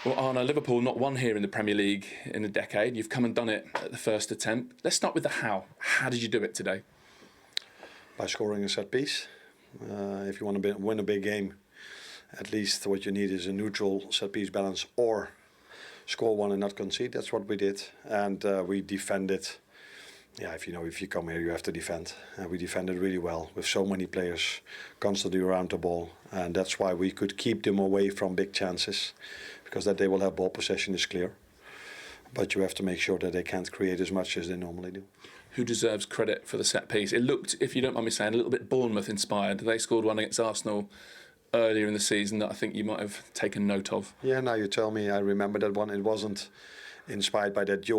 Well, Arna, Liverpool not won here in the Premier League in a decade. You've come and done it at the first attempt. Let's start with the how. How did you do it today? By scoring a set piece. If you want to win a big game, at least what you need is a neutral set piece balance or score one and not concede. That's what we did, and we defended. Yeah, if you come here, you have to defend. We defended really well with so many players constantly around the ball, and that's why we could keep them away from big chances, because that they will have ball possession is clear. But you have to make sure that they can't create as much as they normally do. Who deserves credit for the set piece? It looked, if you don't mind me saying, a little bit Bournemouth inspired. They scored one against Arsenal earlier in the season that I think you might have taken note of. Yeah, now you tell me, I remember that one. It wasn't inspired by that.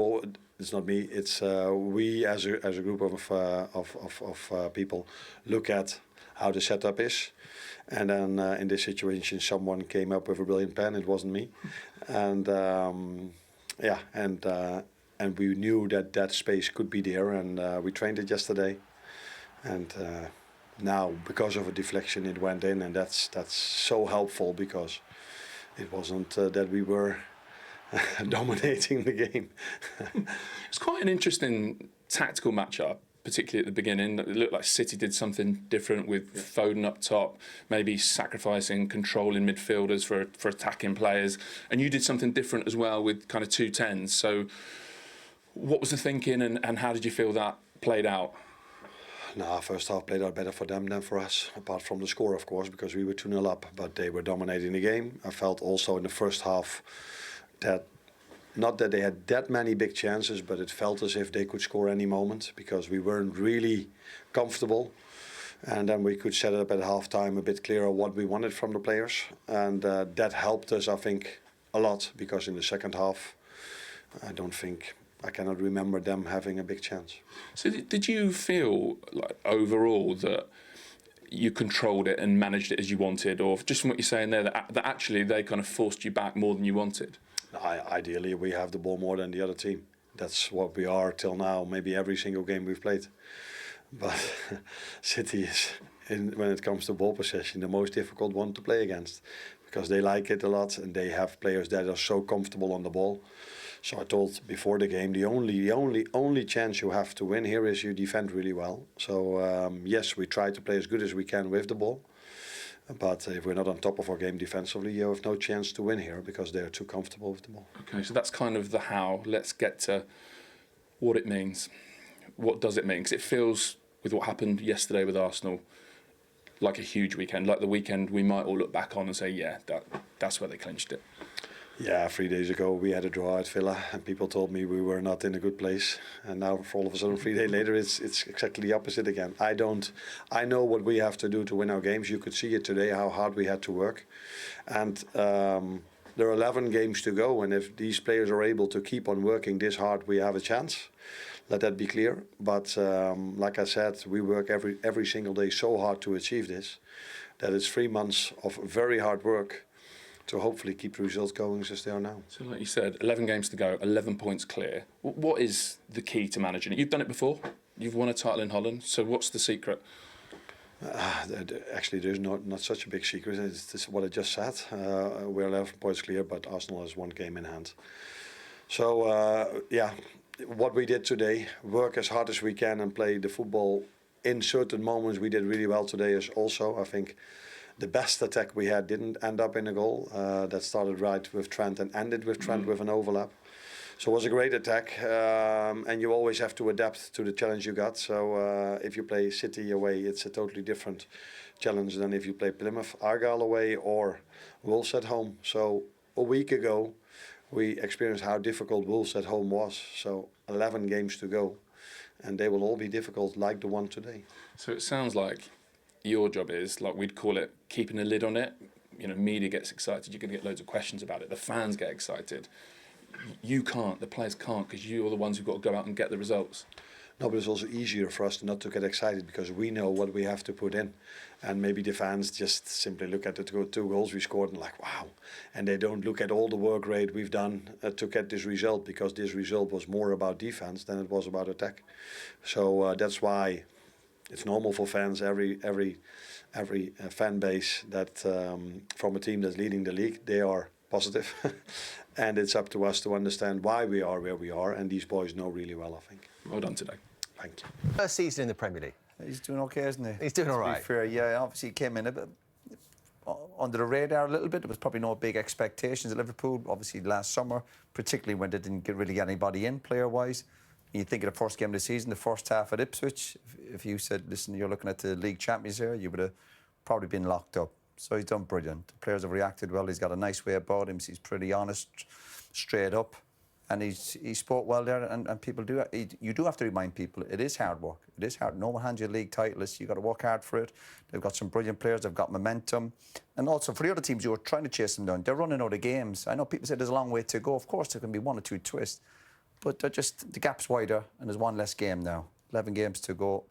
It's not me. It's we as a group of people look at how the setup is, and then in this situation, someone came up with a brilliant plan. It wasn't me, and and we knew that space could be there, and we trained it yesterday, and now because of a deflection, it went in, and that's so helpful because it wasn't that we were dominating the game. It's quite an interesting tactical matchup, particularly at the beginning. It looked like City did something different with Foden up top, maybe sacrificing control in midfielders for attacking players. And you did something different as well with kind of 2 10s. So what was the thinking, and how did you feel that played out? No, first half played out better for them than for us, apart from the score, of course, because we were 2-0 up, but they were dominating the game. I felt also in the first half that not that they had that many big chances, but it felt as if they could score any moment because we weren't really comfortable. And then we could set it up at halftime a bit clearer what we wanted from the players. And that helped us, I think, a lot, because in the second half, I cannot remember them having a big chance. So did you feel like overall that you controlled it and managed it as you wanted, or just from what you're saying there, that actually they kind of forced you back more than you wanted? Ideally, we have the ball more than the other team. That's what we are till now, maybe every single game we've played. But City is, when it comes to ball possession, the most difficult one to play against, because they like it a lot and they have players that are so comfortable on the ball. So I told before the game, the only chance you have to win here is you defend really well. So yes, we try to play as good as we can with the ball. But if we're not on top of our game defensively, you have no chance to win here because they're too comfortable with the ball. Okay, so that's kind of the how. Let's get to what it means. What does it mean? Because it feels, with what happened yesterday with Arsenal, like a huge weekend, like the weekend we might all look back on and say, yeah, that's where they clinched it. Yeah, 3 days ago we had a draw at Villa and people told me we were not in a good place. And now for all of a sudden 3 days later it's exactly the opposite again. I know what we have to do to win our games. You could see it today, how hard we had to work. And there are 11 games to go, and if these players are able to keep on working this hard, we have a chance. Let that be clear. But like I said, we work every single day so hard to achieve this, that it's 3 months of very hard work to hopefully keep the results going as they are now. So like you said, 11 games to go, 11 points clear. What is the key to managing it? You've done it before. You've won a title in Holland. So what's the secret? Actually, there's not such a big secret. It's what I just said. We're 11 points clear, but Arsenal has 1 game in hand. So, what we did today, work as hard as we can and play the football in certain moments. We did really well today is also, I think, the best attack we had didn't end up in a goal. That started right with Trent and ended with Trent with an overlap. So it was a great attack, and you always have to adapt to the challenge you got. So if you play City away, it's a totally different challenge than if you play Plymouth Argyle away or Wolves at home. So a week ago, we experienced how difficult Wolves at home was. So 11 games to go, and they will all be difficult like the one today. So it sounds like your job is, like we'd call it, keeping a lid on it. You know, media gets excited, you're going to get loads of questions about it. The fans get excited. You can't, the players can't, because you're the ones who've got to go out and get the results. No, but it's also easier for us not to get excited because we know what we have to put in. And maybe the fans just simply look at the two goals we scored and like, wow. And they don't look at all the work rate we've done to get this result, because this result was more about defense than it was about attack. So that's why it's normal for fans, every fan base that from a team that's leading the league, they are positive. And it's up to us to understand why we are where we are, and these boys know really well, I think. Well done today. Thank you. First season in the Premier League. He's doing okay, isn't he? He's doing all To right. be fair, yeah, obviously he came in a bit under the radar a little bit. There was probably no big expectations at Liverpool, obviously last summer, particularly when they didn't really get anybody in player-wise. You think of the first game of the season, the first half at Ipswich, if you said, listen, you're looking at the league champions here, you would have probably been locked up. So he's done brilliant. The players have reacted well. He's got a nice way about him. He's pretty honest, straight up. And he spoke well there, and people do. You do have to remind people it is hard work. It is hard. No one hands you a league title. You've got to work hard for it. They've got some brilliant players. They've got momentum, and also for the other teams who are trying to chase them down, they're running out of games. I know people say there's a long way to go. Of course, there can be one or two twists, but the gap's wider, and there's one less game now. 11 games to go.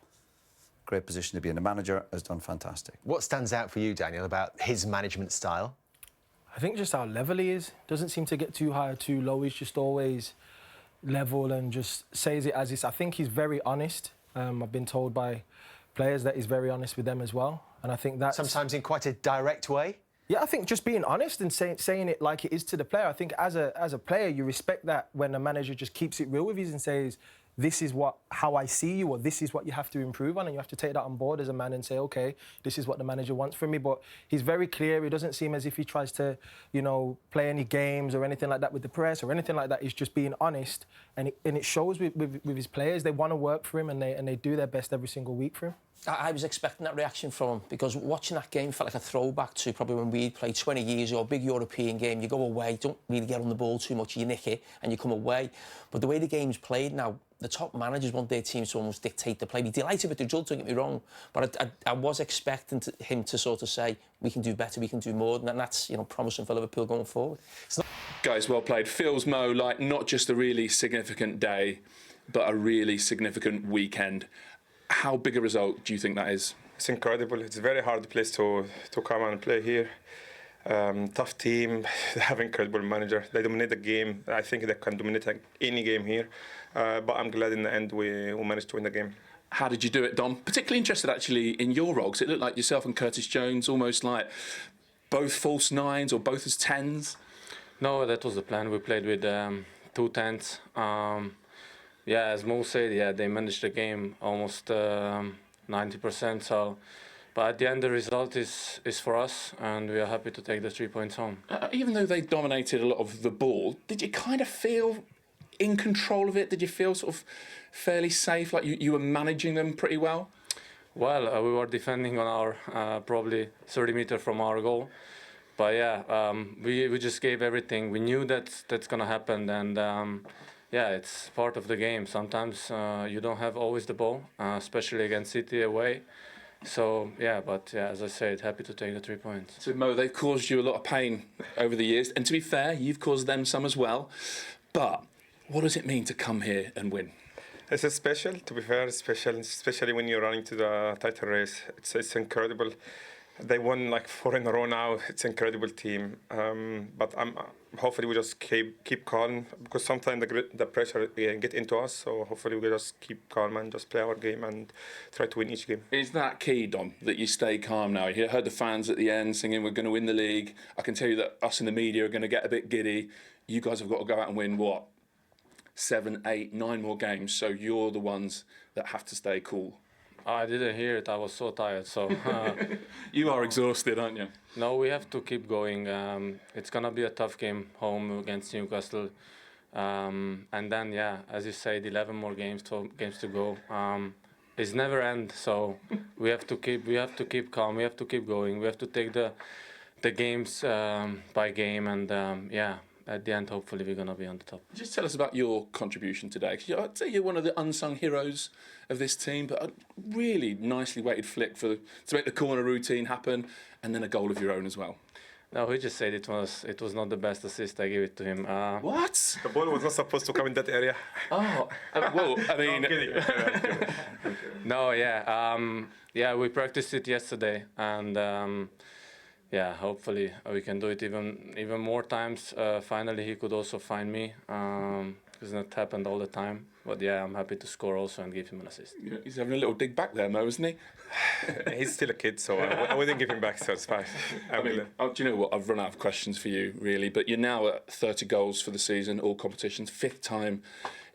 Great position to be in. The manager has done fantastic. What stands out for you, Daniel, about his management style? I think just how level he is. Doesn't seem to get too high or too low. He's just always level and just says it as is. I think he's very honest. I've been told by players that he's very honest with them as well. And I think that's... Sometimes in quite a direct way? Yeah, I think just being honest and saying it like it is to the player. I think as a player, you respect that when a manager just keeps it real with you and says, this is how I see you, or this is what you have to improve on, and you have to take that on board as a man and say, OK, this is what the manager wants from me. But he's very clear. It doesn't seem as if he tries to, play any games or anything like that with the press or anything like that. He's just being honest, and it shows with his players. They want to work for him, and they do their best every single week for him. I was expecting that reaction from him, because watching that game felt like a throwback to probably when we played 20 years ago, a big European game. You go away, don't really get on the ball too much, you nick it and you come away. But the way the game's played now, the top managers want their teams to almost dictate the play. Be delighted with the result, don't get me wrong, but I was expecting him to sort of say, we can do better, we can do more, and that's promising for Liverpool going forward. Guys, well played. Feels, Mo, like not just a really significant day, but a really significant weekend. How big a result do you think that is? It's incredible. It's a very hard place to come and play here. Tough team. They have an incredible manager. They dominate the game. I think they can dominate any game here. But I'm glad in the end we managed to win the game. How did you do it, Dom? Particularly interested actually in your role, because it looked like yourself and Curtis Jones almost like both false nines or both as 10s. No, that was the plan. We played with 2 10s. Yeah, as Mo said, they managed the game almost 90%. So, but at the end, the result is for us, and we are happy to take the 3 points home. Even though they dominated a lot of the ball, did you kind of feel in control of it? Did you feel sort of fairly safe, like you were managing them pretty well? Well, we were defending on our probably 30 meters from our goal. But yeah, we just gave everything. We knew that's going to happen, and yeah, it's part of the game. Sometimes you don't have always the ball, especially against City away. So, yeah, but yeah, as I said, happy to take the 3 points. So, Mo, they've caused you a lot of pain over the years. And to be fair, you've caused them some as well. But what does it mean to come here and win? It's a special, to be fair, especially when you're running to the title race. It's incredible. They won like 4 in a row now. It's an incredible team. But hopefully we just keep calm, because sometimes the pressure get into us. So hopefully we just keep calm and just play our game and try to win each game. Is that key, Dom, that you stay calm now? You heard the fans at the end singing, we're going to win the league. I can tell you that us in the media are going to get a bit giddy. You guys have got to go out and win, what, 7, 8, 9 more games. So you're the ones that have to stay cool. I didn't hear it. I was so tired. So you are exhausted, aren't you? No, we have to keep going. It's gonna be a tough game home against Newcastle, and then yeah, as you said, 11 more games to go. It's never end. So we have to keep calm. We have to keep going. We have to take the games by game, and yeah. At the end, hopefully, we're going to be on the top. Just tell us about your contribution today. 'Cause I'd say you're one of the unsung heroes of this team, but a really nicely weighted flick to make the corner routine happen, and then a goal of your own as well. No, he just said it was not the best assist. I gave it to him. What? The ball was not supposed to come in that area. Oh, well, I mean... No, I'm kidding. I'm kidding. No, yeah. Yeah, we practiced it yesterday, and... yeah, hopefully we can do it even more times. Finally, he could also find me, because it happened all the time. But yeah, I'm happy to score also and give him an assist. Yeah, he's having a little dig back there, Mo, isn't he? He's still a kid, so I wouldn't give him back, so it's fine. Do you know what? I've run out of questions for you, really. But you're now at 30 goals for the season, all competitions, 5th time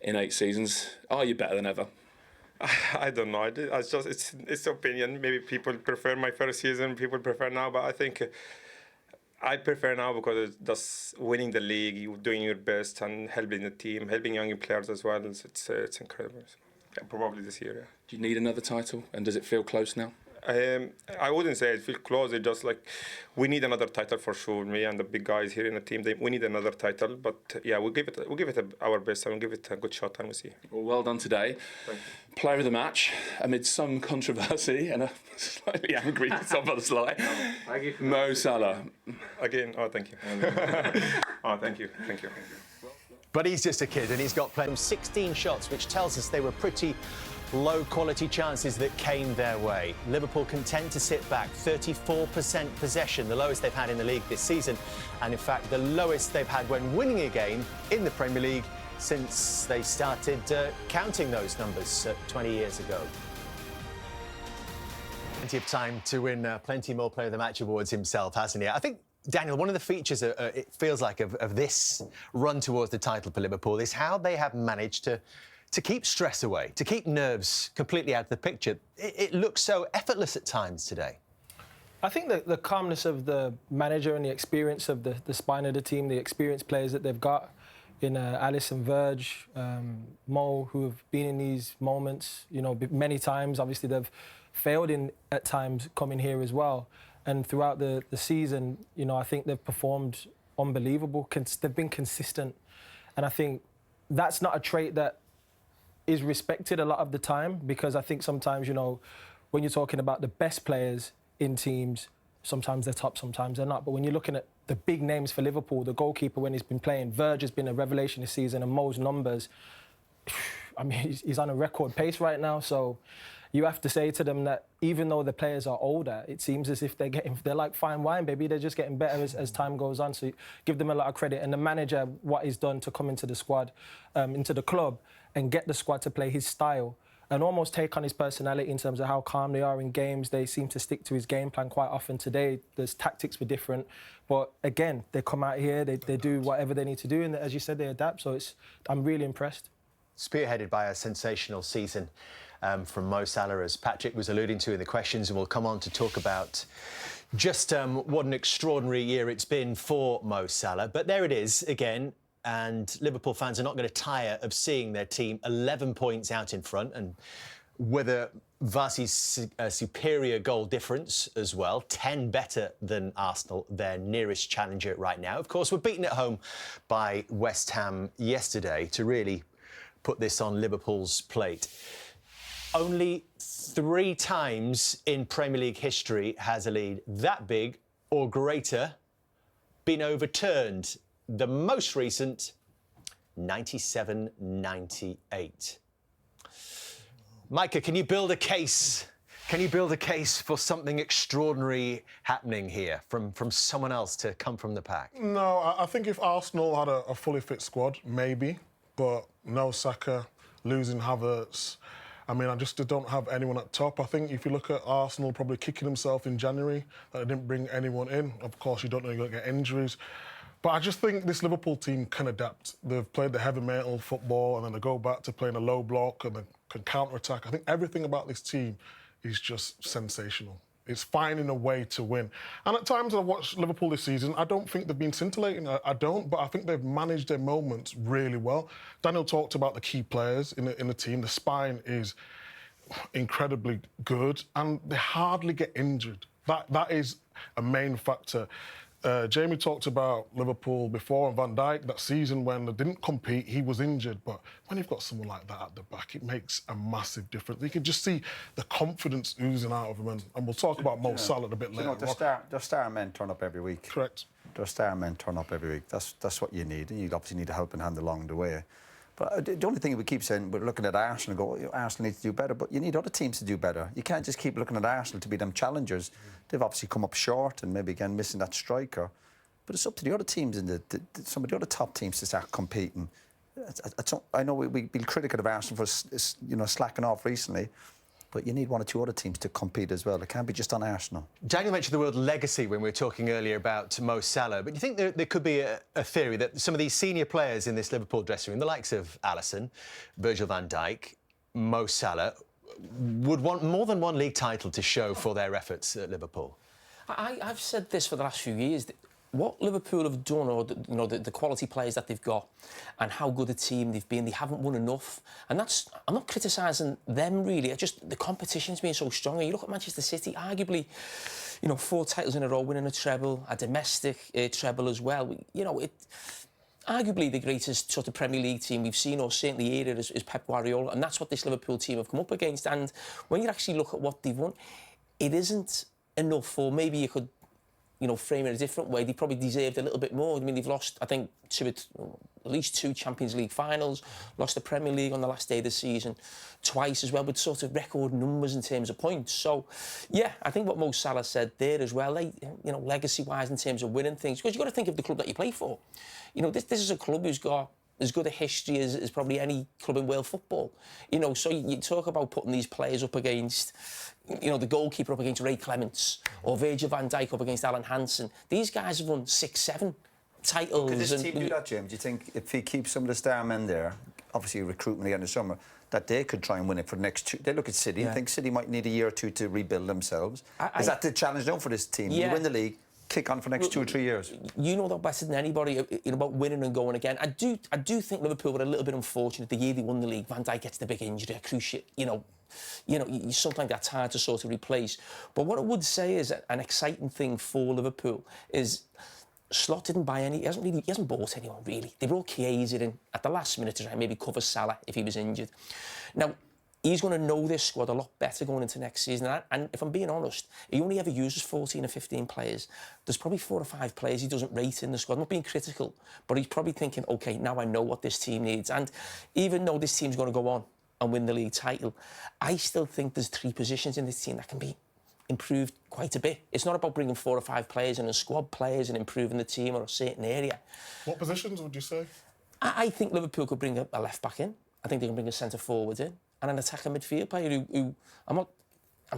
in 8 seasons. Are you better than ever? I don't know. It's opinion. Maybe people prefer my first season. People prefer now, but I think I prefer now because it's just winning the league, you doing your best, and helping the team, helping young players as well. It's incredible. Yeah, probably this year. Yeah. Do you need another title? And does it feel close now? I wouldn't say it feels close. It's just like we need another title for sure. Me and the big guys here in the team, we need another title. But yeah, we'll give it our best and we'll give it a good shot and we'll see. Well done today. Thank you. Player of the match amid some controversy and a slightly angry Szoboszlai. Mo Salah. Again, thank you. Thank you. But he's just a kid and he's got plenty of 16 shots, which tells us they were pretty low-quality chances that came their way. Liverpool content to sit back, 34% possession, the lowest they've had in the league this season, and in fact the lowest they've had when winning a game in the Premier League since they started counting those numbers 20 years ago. Plenty of time to win plenty more Player of the Match awards himself, hasn't he? I think, Daniel, one of the features, it feels like, of this run towards the title for Liverpool is how they have managed to keep stress away, to keep nerves completely out of the picture. It looks so effortless at times today. I think that the calmness of the manager and the experience of the spine of the team, the experienced players that they've got in Alice and Verge, Mo, who have been in these moments, you know, many times. Obviously, they've failed at times coming here as well. And throughout the season, you know, I think they've performed unbelievable. They've been consistent. And I think that's not a trait that is respected a lot of the time, because I think sometimes, you know, when you're talking about the best players in teams, sometimes they're top, sometimes they're not. But when you're looking at the big names for Liverpool, the goalkeeper when he's been playing, Verge has been a revelation this season, and Mo's numbers, I mean, he's on a record pace right now. So you have to say to them that even though the players are older, it seems as if they're like fine wine, baby. They're just getting better as time goes on. So give them a lot of credit. And the manager, what he's done to come into the squad, into the club, and get the squad to play his style and almost take on his personality in terms of how calm they are in games. They seem to stick to his game plan quite often. Today, the tactics were different. But again, they come out here, they do whatever they need to do. And as you said, they adapt. So I'm really impressed. Spearheaded by a sensational season from Mo Salah, as Patrick was alluding to in the questions, and we'll come on to talk about just what an extraordinary year it's been for Mo Salah. But there it is again. And Liverpool fans are not going to tire of seeing their team 11 points out in front, and whether Varsy's superior goal difference as well, 10 better than Arsenal, their nearest challenger right now. Of course, we're beaten at home by West Ham yesterday to really put this on Liverpool's plate. Only 3 times in Premier League history has a lead that big or greater been overturned. The most recent, 97-98. Micah, can you build a case? Can you build a case for something extraordinary happening here from someone else to come from the pack? No, I think if Arsenal had a fully fit squad, maybe, but no Saka, losing Havertz. I mean, I just don't have anyone at top. I think if you look at Arsenal probably kicking himself in January, that they didn't bring anyone in. Of course, you don't know you're going to get injuries. But I just think this Liverpool team can adapt. They've played the heavy metal football and then they go back to playing a low block and then can counter-attack. I think everything about this team is just sensational. It's finding a way to win. And at times I've watched Liverpool this season, I don't think they've been scintillating. I don't, but I think they've managed their moments really well. Daniel talked about the key players in the team. The spine is incredibly good and they hardly get injured. That is a main factor. Jamie talked about Liverpool before and Van Dijk, that season when they didn't compete, he was injured. But when you've got someone like that at the back, it makes a massive difference. You can just see the confidence oozing out of him. And we'll talk about Mo Salah a bit later. You know, the star men turn up every week. Correct. The star men turn up every week. That's what you need. And you obviously need a helping hand along the way. But the only thing we keep saying, we're looking at Arsenal and go, Arsenal needs to do better, but you need other teams to do better. You can't just keep looking at Arsenal to be them challengers. They've obviously come up short and maybe, again, missing that striker. But it's up to the other teams, some of the other top teams to start competing. I know we've been critical of Arsenal for slacking off recently, but you need one or two other teams to compete as well. It can't be just on Arsenal. Daniel mentioned the word legacy when we were talking earlier about Mo Salah, but do you think there could be a theory that some of these senior players in this Liverpool dressing room, the likes of Alisson, Virgil van Dijk, Mo Salah, would want more than one league title to show for their efforts at Liverpool? I've said this for the last few years. What Liverpool have done, or the quality players that they've got, and how good a team they've been, they haven't won enough. And I'm not criticising them really. It's just the competition's been so strong. And you look at Manchester City, arguably, 4 titles in a row, winning a treble, a domestic treble as well. Arguably the greatest sort of Premier League team we've seen, or certainly era, is Pep Guardiola, and that's what this Liverpool team have come up against. And when you actually look at what they've won, it isn't enough, or maybe you could frame it a different way. They probably deserved a little bit more. I mean, they've lost, I think, at least 2 Champions League finals, lost the Premier League on the last day of the season twice as well, with sort of record numbers in terms of points. So, yeah, I think what Mo Salah said there as well, legacy-wise in terms of winning things, because you've got to think of the club that you play for. This is a club who's got as good a history as probably any club in world football. So you talk about putting these players up against, the goalkeeper up against Ray Clements, or Virgil van Dijk up against Alan Hansen. These guys have won 6, 7 titles. Could this team do that, Jim? Do you think if he keeps some of the star men there, obviously recruitment again in the summer, that they could try and win it for the next 2? They look at City and think City might need a year or 2 to rebuild themselves. Is that the challenge now for this team? Yeah. You win the league, kick on for the next 2 or 3 years. You know that better than anybody about winning and going again. I do think Liverpool were a little bit unfortunate. The year they won the league, Van Dijk gets the big injury, a cruciate, something that's hard to sort of replace. But what I would say is an exciting thing for Liverpool is Slot didn't buy any. He hasn't bought anyone really. They brought Chiesa in at the last minute to try and maybe cover Salah if he was injured. Now, he's going to know this squad a lot better going into next season. And if I'm being honest, he only ever uses 14 or 15 players. There's probably 4 or 5 players he doesn't rate in the squad. I'm not being critical, but he's probably thinking, OK, now I know what this team needs. And even though this team's going to go on and win the league title, I still think there's 3 positions in this team that can be improved quite a bit. It's not about bringing 4 or 5 players in and squad players and improving the team or a certain area. What positions would you say? I think Liverpool could bring a left-back in. I think they can bring a centre-forward in. And an attacker midfield player who I'm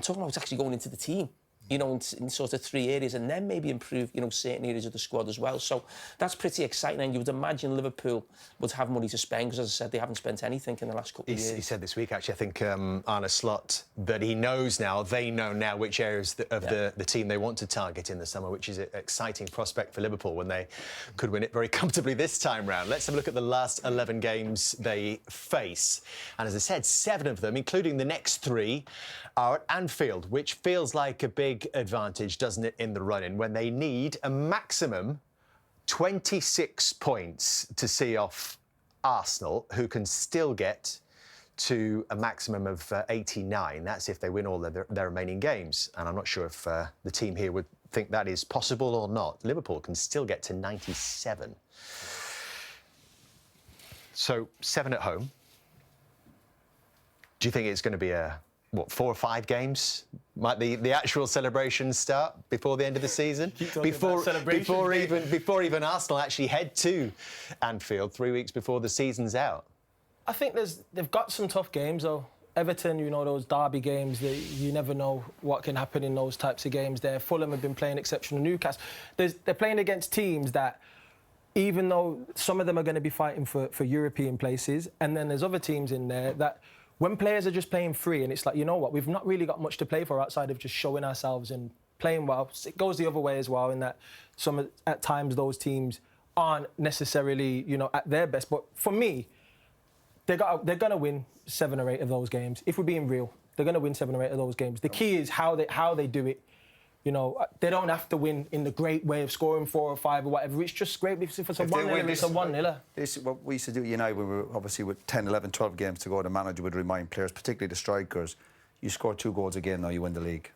talking about actually going into the team, in sort of 3 areas, and then maybe improve, certain areas of the squad as well. So that's pretty exciting, and you would imagine Liverpool would have money to spend, because, as I said, they haven't spent anything in the last couple of years. He said this week, actually, I think, Arne Slot, that they know now which areas of the team they want to target in the summer, which is an exciting prospect for Liverpool when they could win it very comfortably this time round. Let's have a look at the last 11 games they face. And as I said, 7 of them, including the next 3, are at Anfield, which feels like a big advantage, doesn't it, in the run-in, when they need a maximum 26 points to see off Arsenal, who can still get to a maximum of 89. That's if they win all their remaining games. And I'm not sure if the team here would think that is possible or not. Liverpool can still get to 97. So 7 at home. Do you think it's going to be 4 or 5 games? Might the actual celebrations start before the end of the season? Before even Arsenal actually head to Anfield 3 weeks before the season's out? I think they've got some tough games though. Everton, those derby games, you never know what can happen in those types of games there. Fulham have been playing exceptional. Newcastle, they're playing against teams that, even though some of them are going to be fighting for European places, and then there's other teams in there that, when players are just playing free, and it's like, we've not really got much to play for outside of just showing ourselves and playing well. It goes the other way as well, in that at times those teams aren't necessarily, at their best. But for me, they're going to win 7 or 8 of those games. If we're being real, they're going to win 7 or 8 of those games. The key is how they do it. They don't have to win in the great way of scoring 4 or 5 or whatever. It's just great if it's a 1-0, it's a 1-0. This is what we used to do at United. We were obviously with 10, 11, 12 games to go. The manager would remind players, particularly the strikers, you score 2 goals again, now you win the league.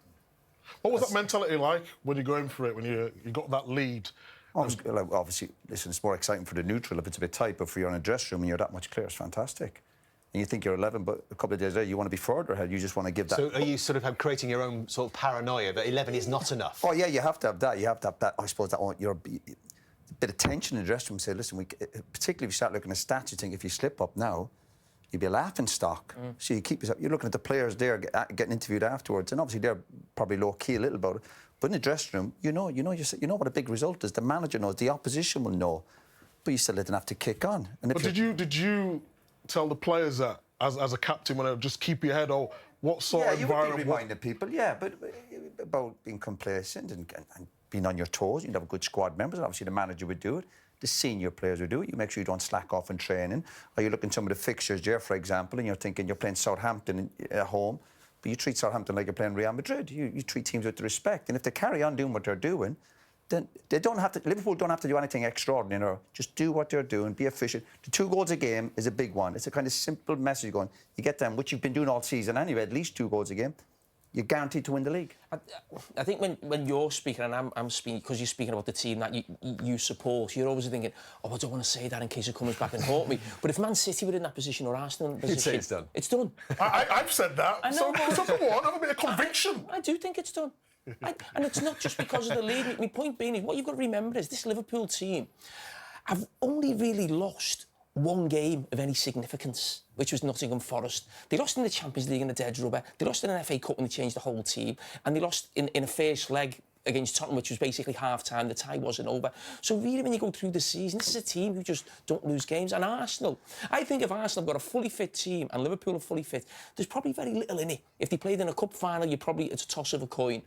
What was that mentality like when you're going for it, when you got that lead? Obviously, listen, it's more exciting for the neutral if it's a bit tight, but for you in a dressing room and you're that much clear, it's fantastic. And you think you're 11, but a couple of days later you want to be further ahead. You just want to give that. So are you sort of creating your own sort of paranoia that 11 is not enough? Oh yeah, you have to have that. You have to have that. I suppose that bit of tension in the dressing room. Say, listen, particularly if you start looking at stats, you think if you slip up now, you'd be a laughing stock. So you keep yourself. You're looking at the players there getting interviewed afterwards, and obviously they're probably low key a little about it. But in the dressing room, you know what a big result is. The manager knows, the opposition will know, but you still let them have to kick on. And but did you tell the players that as a captain, when just keep your head, or what sort of environment? Yeah, you would be reminding people, but about being complacent and being on your toes. You'd have good squad members, and obviously the manager would do it. The senior players would do it. You make sure you don't slack off in training. Or you look at some of the fixtures there, for example, and you're thinking you're playing Southampton at home, but you treat Southampton like you're playing Real Madrid. You treat teams with respect. And if they carry on doing what they're doing, then they don't have to. Liverpool don't have to do anything extraordinary. Or just do what they're doing, be efficient. The 2 goals a game is a big one. It's a kind of simple message going. You get them, which you've been doing all season anyway, at least 2 goals a game. You're guaranteed to win the league. I think when you're speaking, and I'm speaking, because you're speaking about the team that you support, you're always thinking, I don't want to say that in case it comes back and haunt me. But if Man City were in that position or Arsenal in that position... You'd say it's done. It's done. I've said that. I know, so come on, have a bit of conviction. I do think it's done. And it's not just because of the league. My point being is, what you've got to remember is this Liverpool team have only really lost 1 game of any significance, which was Nottingham Forest. They lost in the Champions League in the dead rubber. They lost in an FA Cup when they changed the whole team. And they lost in a first leg against Tottenham, which was basically half-time. The tie wasn't over. So really, when you go through the season, this is a team who just don't lose games. And Arsenal, I think if Arsenal have got a fully fit team and Liverpool are fully fit, there's probably very little in it. If they played in a cup final, it's a toss of a coin.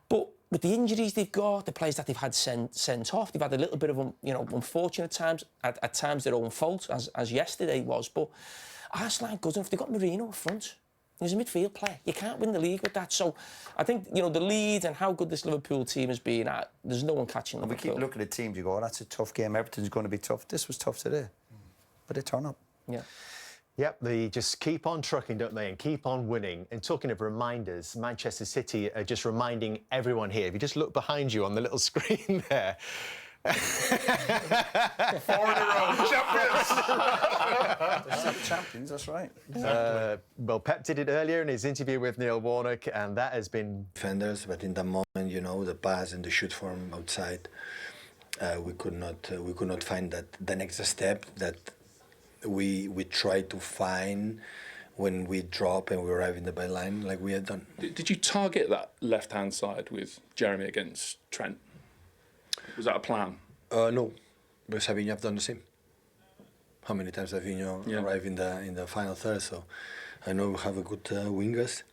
But with the injuries they've got, the players that they've had sent off, they've had a little bit of unfortunate times, at times their own fault, as yesterday was. But Arsenal aren't good enough. They've got Marino up front. He's a midfield player. You can't win the league with that. So I think, the lead and how good this Liverpool team has been, there's no one catching them. We keep looking at teams, you go, that's a tough game. Everything's going to be tough. This was tough today. But they turn up. Yeah. Yep, they just keep on trucking, don't they, and keep on winning. And talking of reminders, Manchester City are just reminding everyone here. If you just look behind you on the little screen there. 4 in a row, champions! Champions, that's right. Well, Pep did it earlier in his interview with Neil Warnock, and that has been... Defenders, but in that moment, the pass and the shoot from outside, we could not find the next step that we try to find when we drop and we arrive in the byline like we had done. Did you target that left-hand side with Jeremy against Trent? Was that a plan? No, but Savinho have done the same. How many times Savinho arrived in the final third? So I know we have a good wingers.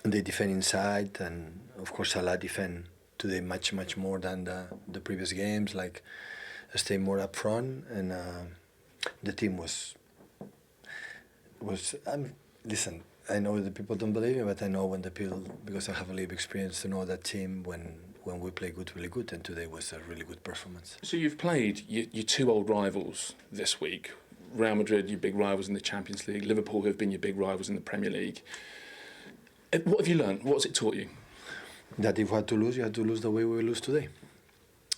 They defend inside, and of course Salah defend today much more than the previous games. Like stay more up front and. The team was. Listen, I know the people don't believe me, but I know when the people, because I have a lived experience to know that team when we play good, really good, and today was a really good performance. So you've played your 2 old rivals this week. Real Madrid, your big rivals in the Champions League. Liverpool have been your big rivals in the Premier League. What have you learned? What has it taught you? That if you had to lose, you had to lose the way we lose today.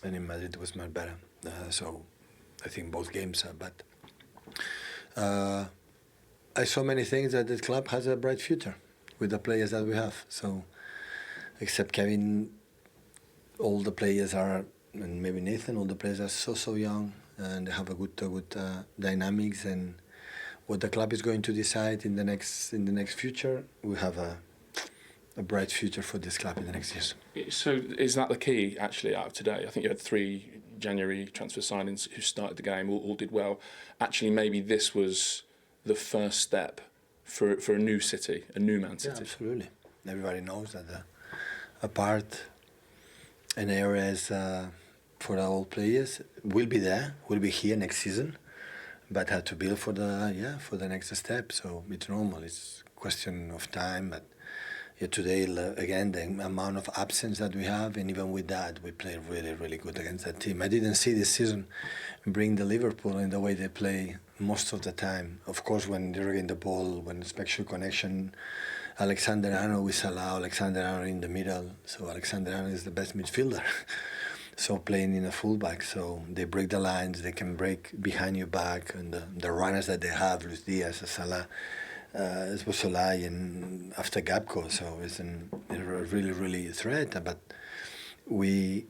And in Madrid it was much better. So I think both games are bad. I saw many things that the club has a bright future with the players that we have. So, except Kevin, all the players are, and maybe Nathan, all the players are so young and they have a good dynamics. And what the club is going to decide in the next future, we have a bright future for this club in the next years. So is that the key actually out of today? I think you had 3 January transfer signings who started the game, all did well. Actually, maybe this was the first step for a new City, a new Man City. Yeah, absolutely. Everybody knows that a part, an area for our old players will be there, will be here next season, but have to build for the next step. So it's normal. It's a question of time, but. Yeah, today, again, the amount of absence that we have, and even with that, we played really good against that team. I didn't see this season bring the Liverpool in the way they play most of the time. Of course, when they're getting the ball, when the special connection, Alexander-Arnold with Salah, Alexander-Arnold in the middle. So Alexander-Arnold is the best midfielder. So playing in a fullback, so they break the lines, they can break behind your back, and the runners that they have, Luis Diaz, Salah, Solai, and after Gabko, so it's a really threat. But we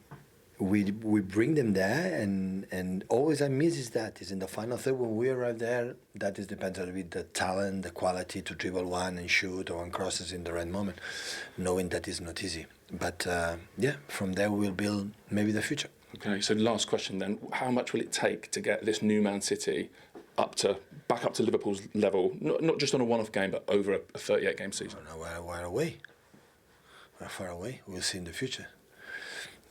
we bring them there, and always I miss is that is in the final third when we arrive there. That is depends a little bit the talent, the quality to dribble one and shoot or one crosses in the right moment, knowing that is not easy. But yeah, from there we'll build maybe the future. Okay, so last question then: how much will it take to get this new Man City back up to Liverpool's level? Not just on a one-off game, but over a 38-game season. No, we're away. We're far away. We'll see in the future.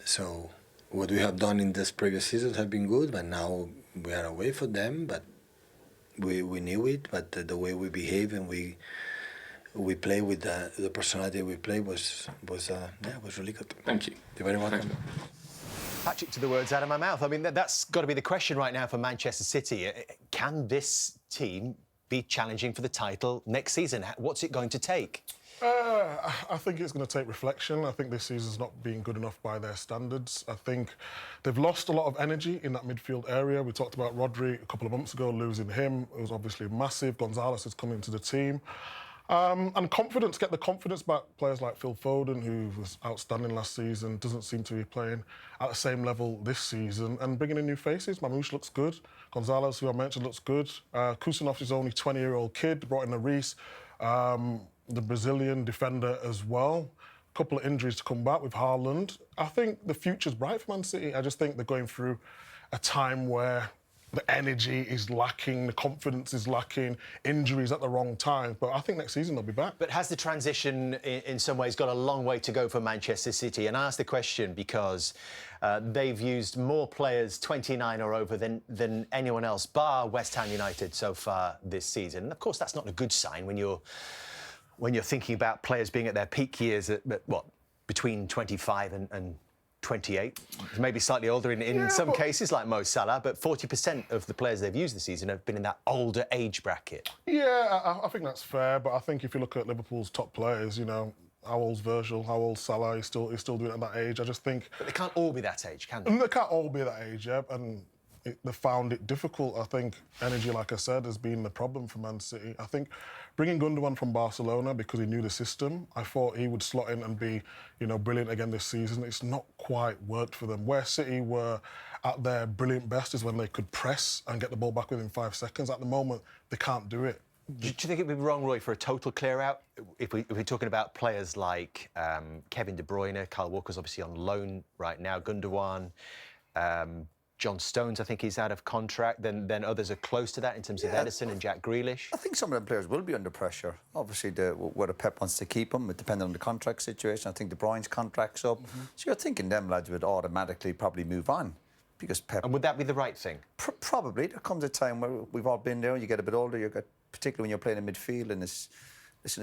So what we have done in this previous season have been good, but now we are away from them. But we knew it. But the way we behave and we play with the personality we play was really good. Thank you. You're very welcome. Patrick, to the words out of my mouth. I mean, that's got to be the question right now for Manchester City. Can this team be challenging for the title next season? What's it going to take? I think it's going to take reflection. I think this season's not being good enough by their standards. I think they've lost a lot of energy in that midfield area. We talked about Rodri a couple of months ago, losing him. It was obviously massive. Gonzalez has come into the team. And confidence, get the confidence back. Players like Phil Foden, who was outstanding last season, doesn't seem to be playing at the same level this season. And bringing in new faces. Mamouche looks good. Gonzalez, who I mentioned, looks good. Kusanov is only a 20-year-old kid. Brought in a Reece, the Brazilian defender as well. A couple of injuries to come back with Haaland. I think the future's bright for Man City. I just think they're going through a time where the energy is lacking, the confidence is lacking, injuries at the wrong time. But I think next season they'll be back. But has the transition in some ways got a long way to go for Manchester City? And I ask the question because they've used more players 29 or over than anyone else, bar West Ham United so far this season. And of course, that's not a good sign when you're thinking about players being at their peak years at what, between 25 and 28, maybe slightly older in some cases, like Mo Salah, but 40% of the players they've used this season have been in that older age bracket. Yeah, I think that's fair, but I think if you look at Liverpool's top players, you know, how old's Virgil, how old's Salah, he's still doing it at that age. I just think... But they can't all be that age, can they? They can't all be that age, yeah, and they found it difficult. I think energy, like I said, has been the problem for Man City. I think bringing Gundogan from Barcelona because he knew the system, I thought he would slot in and be, you know, brilliant again this season. It's not quite worked for them. Where City were at their brilliant best is when they could press and get the ball back within 5 seconds. At the moment, they can't do it. Do you think it would be wrong, Roy, for a total clear-out? If we're talking about players like Kevin De Bruyne, Kyle Walker's obviously on loan right now, Gundogan, John Stones, I think he's out of contract. Then others are close to that in terms of Ederson and Jack Grealish. I think some of the players will be under pressure. Obviously, whether Pep wants to keep them, it depends on the contract situation. I think De Bruyne's contract's up. So you're thinking them lads would automatically probably move on because Pep... And would that be the right thing? Probably. There comes a time where we've all been there. You get a bit older. Particularly when you're playing in midfield and it's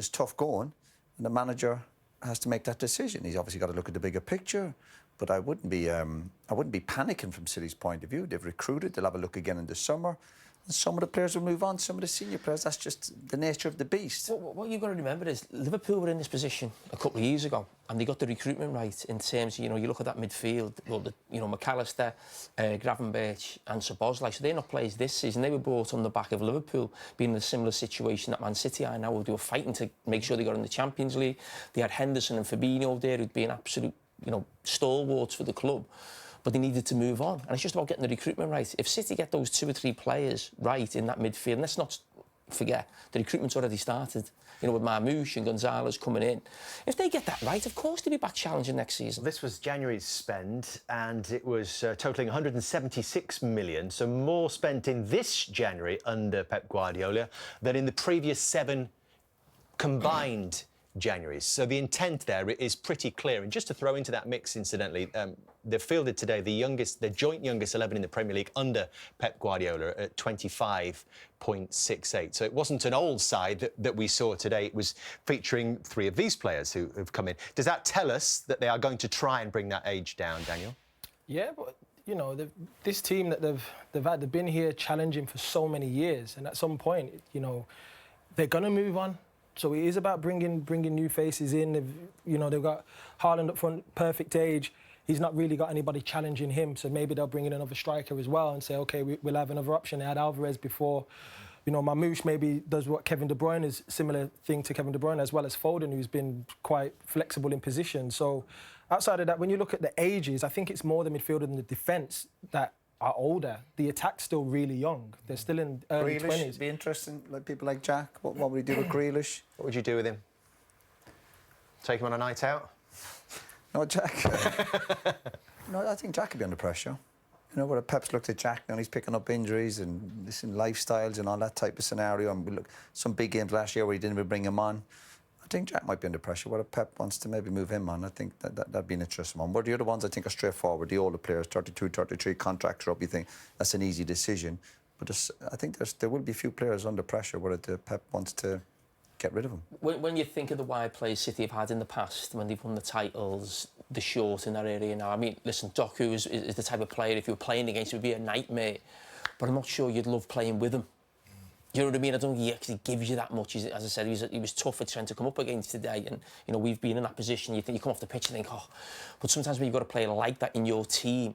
tough going, and the manager has to make that decision. He's obviously got to look at the bigger picture. But I wouldn't be panicking from City's point of view. They've recruited. They'll have a look again in the summer. And some of the players will move on. Some of the senior players. That's just the nature of the beast. What you've got to remember is Liverpool were in this position a couple of years ago, and they got the recruitment right in terms of, you know, you look at that midfield. Well, McAllister, Gravenberch, and Szoboszlai. So they're not players this season. They were brought on the back of Liverpool being in a similar situation that Man City are now. They were fighting to make sure they got in the Champions League. They had Henderson and Fabinho there, who'd be an absolute, you know, stalwarts for the club, but they needed to move on. And it's just about getting the recruitment right. If City get those 2 or 3 players right in that midfield, and let's not forget, the recruitment's already started, you know, with Mamouche and Gonzalez coming in. If they get that right, of course they'll be back challenging next season. This was January's spend, and it was totalling 176 million, so more spent in this January under Pep Guardiola than in the previous 7 combined January's. So the intent there is pretty clear. And just to throw into that mix, incidentally, they've fielded today the joint youngest 11 in the Premier League under Pep Guardiola at 25.68. So it wasn't an old side that we saw today. It was featuring 3 of these players who have come in. Does that tell us that they are going to try and bring that age down, Daniel? Yeah, but you know, this team that they've been here challenging for so many years, and at some point, you know, they're going to move on. So it is about bringing new faces in. They've got Haaland up front, perfect age. He's not really got anybody challenging him, so maybe they'll bring in another striker as well and say, OK, we'll have another option. They had Alvarez before. You know, Mamouche maybe does what Kevin De Bruyne is, similar thing to Kevin De Bruyne, as well as Foden, who's been quite flexible in position. So outside of that, when you look at the ages, I think it's more the midfield and the defence that are older. The attack's still really young. They're still in early Grealish 20s. would be interesting, like people like Jack. What would he do with Grealish? What would you do with him? Take him on a night out? No, Jack. No, I think Jack could be under pressure. You know, where Pep's looked at Jack now, and he's picking up injuries and listen, lifestyles and all that type of scenario. And we look some big games last year where he didn't even bring him on. I think Jack might be under pressure. Whether Pep wants to maybe move him on, I think that'd be an interesting one. But the other ones I think are straightforward. The older players, 32, 33, contracts are up. You think that's an easy decision. But I think there will be a few players under pressure whether Pep wants to get rid of them. When you think of the wide players City have had in the past, when they've won the titles, the short in that area now. I mean, listen, Doku is the type of player, if you were playing against him, it would be a nightmare. But I'm not sure you'd love playing with him. You know what I mean? I don't think he actually gives you that much. As I said, he was tough for trying to come up against today. And, you know, we've been in that position. You think you come off the pitch and think, oh. But sometimes when you've got a player like that in your team,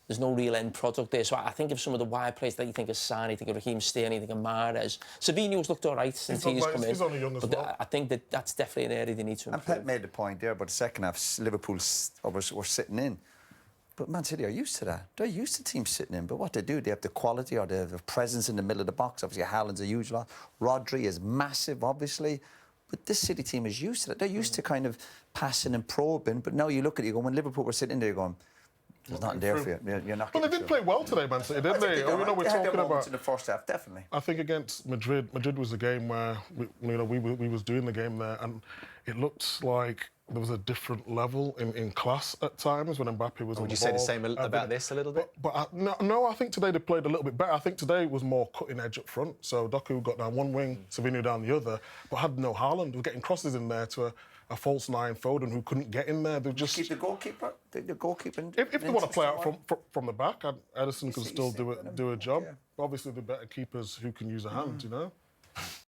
there's no real end product there. So I think of some of the wide players that you think of Sane, you think of Raheem Sterling, you think of Mahrez. Savino's looked all right since he's come in. He's only young as well. I think that's definitely an area they need to improve. And Pep made the point there about the second half, Liverpool were sitting in. But Man City are used to that. They're used to teams sitting in. But what they do, they have the quality or they have the presence in the middle of the box. Obviously, Haaland's a huge lot. Rodri is massive, obviously. But this City team is used to that. They're used to kind of passing and probing. But now you look at it, you go, when Liverpool were sitting there, you're going, there's nothing there for you. You're not. Well, they did play well today, Man City, didn't they? They We're talking about in the first half, definitely. I think against Madrid. Madrid was the game where we was doing the game there, and it looked like there was a different level in class at times when Mbappe was on the ball. Would you say the same about this a little bit? But no, I think today they played a little bit better. I think today was more cutting edge up front. So Doku got down one wing, Savino down the other, but had no Haaland. Was getting crosses in there to a false nine, Foden, who couldn't get in there. They just keep the goalkeeper. The goalkeeper. If they want to play out from the back, Edison can still do a job. Yeah. Obviously, the better keepers who can use a hand, you know.